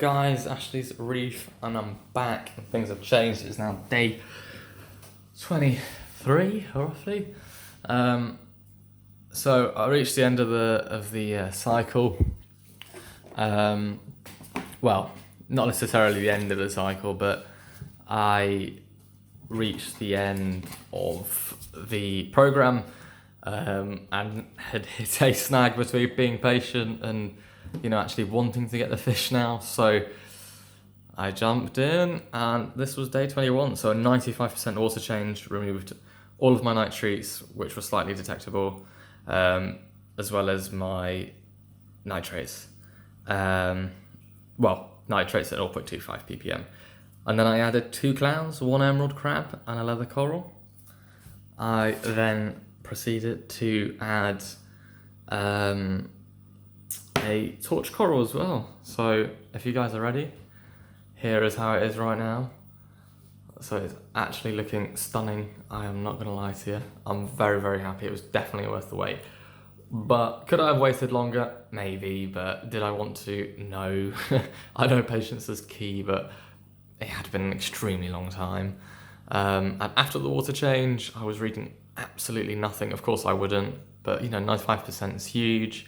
Guys, Ashley's Reef, and I'm back, and things have changed. It's now day 23, roughly. So I reached the end of the cycle. Well, not necessarily the end of the cycle, but I reached the end of the program, and had hit a snag between being patient and actually wanting to get the fish now. So I jumped in, and this was day 21. So a 95% water change, removed all of my nitrates, which were slightly detectable, as well as my nitrates. Nitrates at 0.25 ppm. And then I added 2 clowns, 1 emerald crab, and a leather coral. I then proceeded to add a torch coral as well. So if you guys are ready, here is how it is right now. So it's actually looking stunning. I am not gonna lie to you. I'm very, very happy. It was definitely worth the wait. But could I have waited longer? Maybe, but did I want to? No. I know patience is key, but it had been an extremely long time. And after the water change, I was reading absolutely nothing. Of course I wouldn't, but 95% is huge.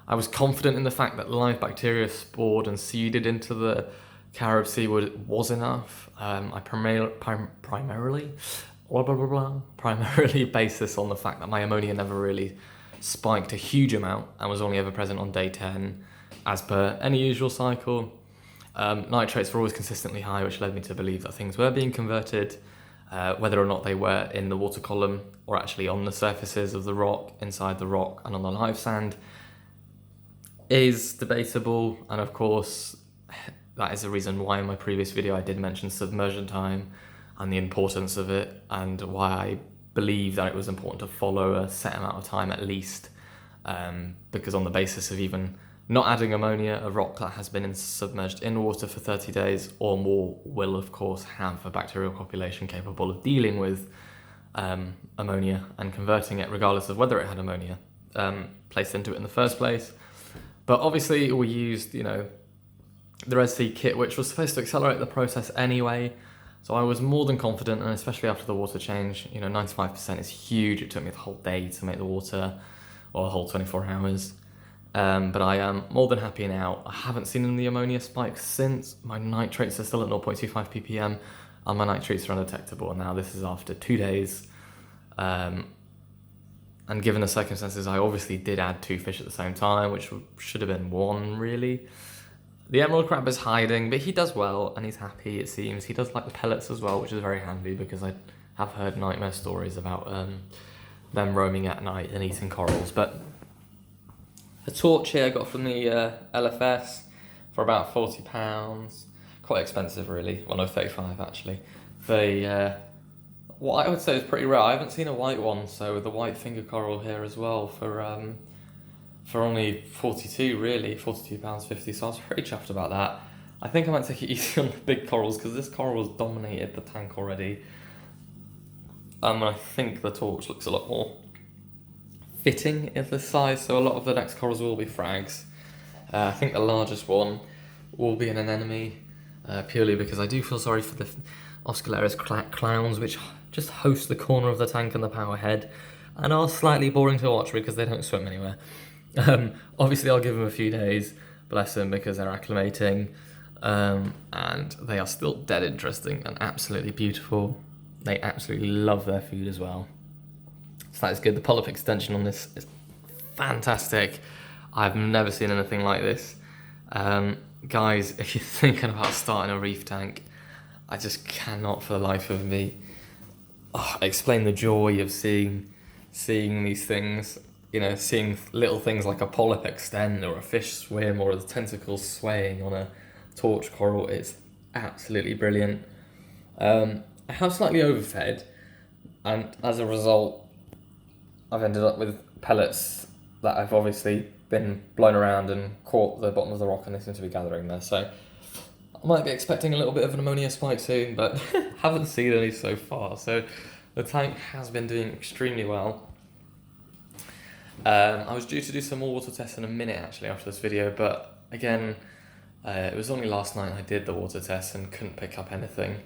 I was confident in the fact that live bacteria spored and seeded into the Carib Sea was enough. I primarily based this on the fact that my ammonia never really spiked a huge amount and was only ever present on day 10, as per any usual cycle. Nitrates were always consistently high, which led me to believe that things were being converted, whether or not they were in the water column or actually on the surfaces of the rock, inside the rock, and on the live sand is debatable. And of course, that is the reason why in my previous video I did mention submersion time and the importance of it, and why I believe that it was important to follow a set amount of time at least, because on the basis of even not adding ammonia, a rock that has been submerged in water for 30 days or more will of course have a bacterial population capable of dealing with ammonia and converting it, regardless of whether it had ammonia placed into it in the first place. But obviously we used, the Red Sea kit, which was supposed to accelerate the process anyway. So I was more than confident, and especially after the water change, 95% is huge. It took me the whole day to make the water, or a whole 24 hours. But I am more than happy now. I haven't seen any ammonia spikes since. My nitrates are still at 0.25 ppm, and my nitrates are undetectable. Now this is after 2 days. And given the circumstances, I obviously did add 2 fish at the same time, which should have been 1 really. The emerald crab is hiding, but he does well, and he's happy, it seems. He does like the pellets as well, which is very handy, because I have heard nightmare stories about them roaming at night and eating corals. But the torch here I got from the LFS for about £40. Quite expensive really. Well, no, 35 actually. What I would say is pretty rare. I haven't seen a white one, so the white finger coral here as well for only 42 really, £42.50, so I was pretty chuffed about that. I think I might take it easy on the big corals, because this coral has dominated the tank already. And I think the torch looks a lot more fitting in this size, so a lot of the next corals will be frags. I think the largest one will be an anemone, purely because I do feel sorry for the Oscularis clowns, which just host the corner of the tank and the power head, and are slightly boring to watch because they don't swim anywhere. Obviously I'll give them a few days, bless them, because they're acclimating, and they are still dead interesting and absolutely beautiful. They absolutely love their food as well. So that is good. The polyp extension on this is fantastic. I've never seen anything like this. Guys, if you're thinking about starting a reef tank, I just cannot for the life of me explain the joy of seeing these things. Seeing little things like a polyp extend, or a fish swim, or the tentacles swaying on a torch coral is absolutely brilliant. I have slightly overfed, and as a result, I've ended up with pellets that have obviously been blown around and caught the bottom of the rock, and they seem to be gathering there. So I might be expecting a little bit of an ammonia spike soon, but haven't seen any so far. So the tank has been doing extremely well. I was due to do some more water tests in a minute actually after this video, but again, It was only last night I did the water test and couldn't pick up anything.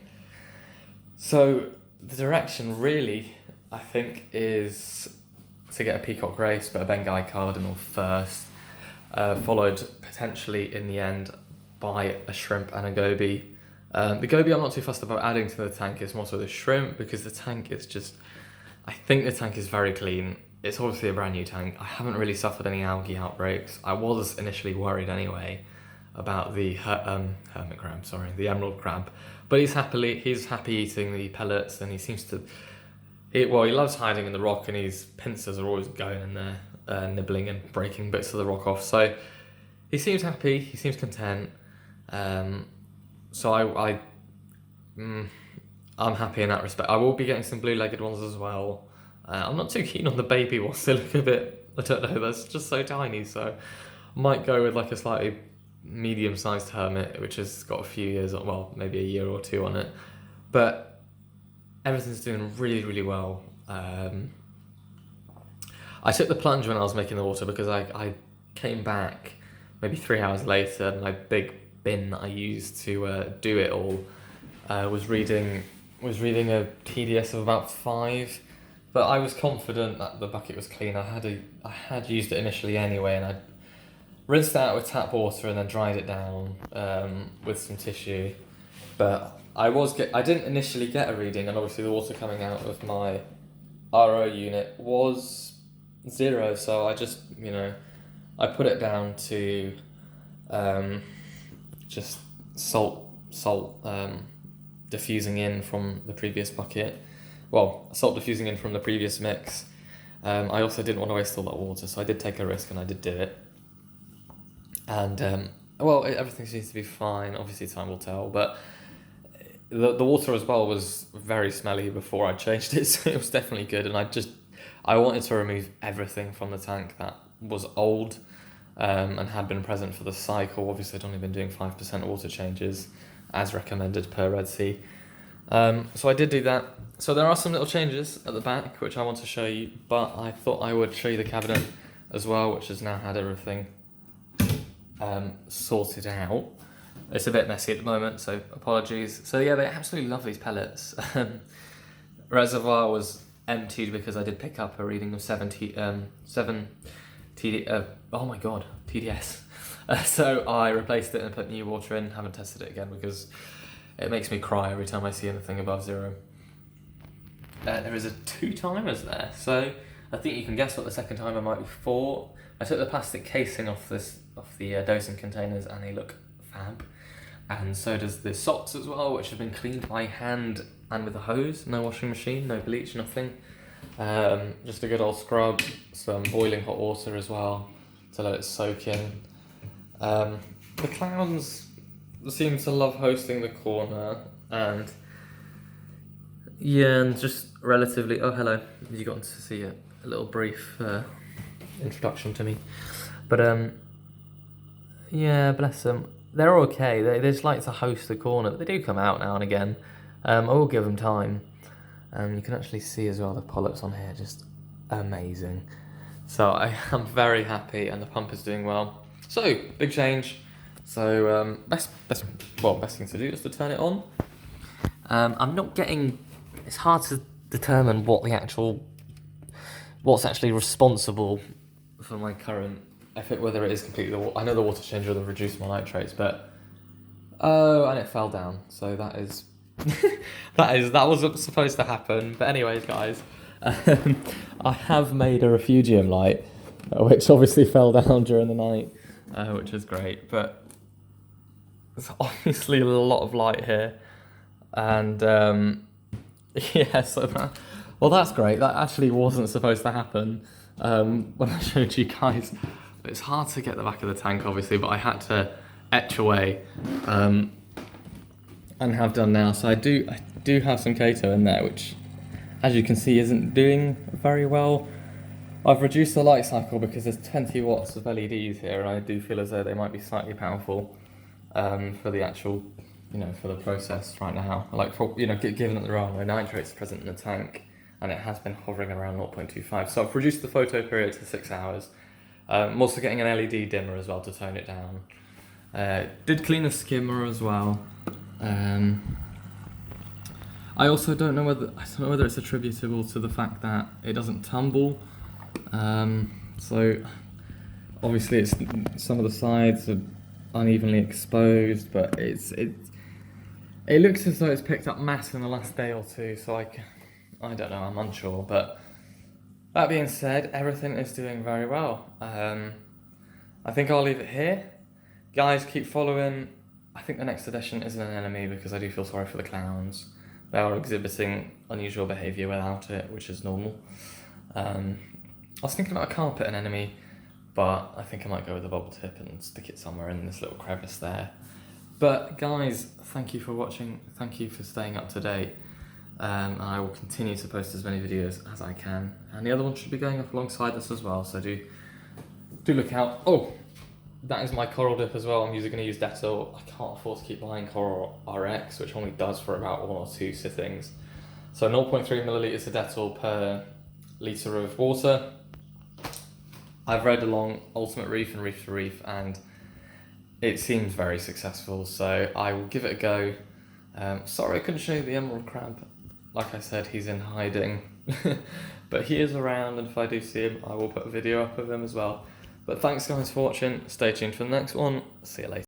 So the direction really, I think, is to get a peacock race, but a Bengal cardinal first, followed potentially in the end by a shrimp and a goby. The goby I'm not too fussed about adding to the tank, it's more so the shrimp, because the tank is just, I think the tank is very clean. It's obviously a brand new tank. I haven't really suffered any algae outbreaks. I was initially worried anyway about the hermit crab, the emerald crab. But he's happy eating the pellets, and he seems to, he loves hiding in the rock, and his pincers are always going in there, nibbling and breaking bits of the rock off. So he seems happy, he seems content. So I'm happy in that respect. I will be getting some blue-legged ones as well. I'm not too keen on the baby ones. They look a bit, I don't know, they're just so tiny. So I might go with like a slightly medium-sized hermit, which has got a few years, well, maybe a year or two on it. But everything's doing really, really well. I took the plunge when I was making the water because I came back maybe 3 hours later, and my big bin that I used to do it all was reading a TDS of about 5, but I was confident that the bucket was clean. I had used it initially anyway, and I rinsed it out with tap water and then dried it down with some tissue. But I didn't initially get a reading, and obviously the water coming out of my RO unit was 0, so I just, I put it down to just salt diffusing in from the previous bucket. Well, salt diffusing in from the previous mix. I also didn't want to waste all that water, so I did take a risk and I did do it. And everything seems to be fine. Obviously, time will tell. But the water as well was very smelly before I changed it, so it was definitely good. And I wanted to remove everything from the tank that was old and had been present for the cycle. Obviously, I'd only been doing 5% water changes as recommended per Red Sea. So I did do that. So there are some little changes at the back which I want to show you, but I thought I would show you the cabinet as well, which has now had everything sorted out. It's a bit messy at the moment, so apologies. So yeah, they absolutely love these pellets. Reservoir was emptied because I did pick up a reading of 7 TDS. So I replaced it and put new water in. Haven't tested it again because it makes me cry every time I see anything above 0. There is a 2 timers there, so I think you can guess what the second timer might be for. I took the plastic casing off the dosing containers, and they look fab. And so does the socks as well, which have been cleaned by hand and with a hose. No washing machine, no bleach, nothing. Just a good old scrub, some boiling hot water as well to let it soak in. The clowns seem to love hosting the corner, and just relatively. Oh, hello! You got to see a little brief introduction to me, but bless them. They're okay. They just like to host the corner, but they do come out now and again. I will give them time. You can actually see as well the polyps on here, just amazing. So I am very happy, and the pump is doing well. So big change. So best thing to do is to turn it on. I'm not getting. It's hard to determine what's actually responsible for my current. Whether it is completely. I know the water changer will reduce my nitrates, but and it fell down. So that is. that wasn't supposed to happen. But anyways, guys, I have made a refugium light, which obviously fell down during the night, which is great. But there's obviously a lot of light here, and that's great. That actually wasn't supposed to happen when I showed you guys. But it's hard to get the back of the tank, obviously, but I had to etch away. And have done now, so I do have some Kato in there, which, as you can see, isn't doing very well. I've reduced the light cycle because there's 20 watts of LEDs here, and I do feel as though they might be slightly powerful for the actual, for the process right now. Given that there are no nitrates present in the tank, and it has been hovering around 0.25, so I've reduced the photo period to 6 hours. I'm also getting an LED dimmer as well to tone it down. Did clean a skimmer as well. I also don't know whether it's attributable to the fact that it doesn't tumble. So obviously it's some of the sides are unevenly exposed, but it looks as though it's picked up mass in the last day or two. So I don't know. I'm unsure, but that being said, everything is doing very well. I think I'll leave it here. Guys, keep following. I think the next edition isn't an enemy because I do feel sorry for the clowns. They are exhibiting unusual behaviour without it, which is normal. I was thinking about a carpet an enemy, but I think I might go with a bubble tip and stick it somewhere in this little crevice there. But guys, thank you for watching. Thank you for staying up to date. I will continue to post as many videos as I can. And the other one should be going up alongside this as well, so do look out. Oh, that is my coral dip as well. I'm usually going to use Dettol. I can't afford to keep buying Coral RX, which only does for about 1 or 2 sittings. So 0.3 millilitres of Dettol per litre of water. I've read along Ultimate Reef and Reef to Reef, and it seems very successful, so I will give it a go. Sorry I couldn't show you the emerald crab. Like I said, he's in hiding. But he is around, and if I do see him, I will put a video up of him as well. But thanks guys for watching. Stay tuned for the next one. See you later.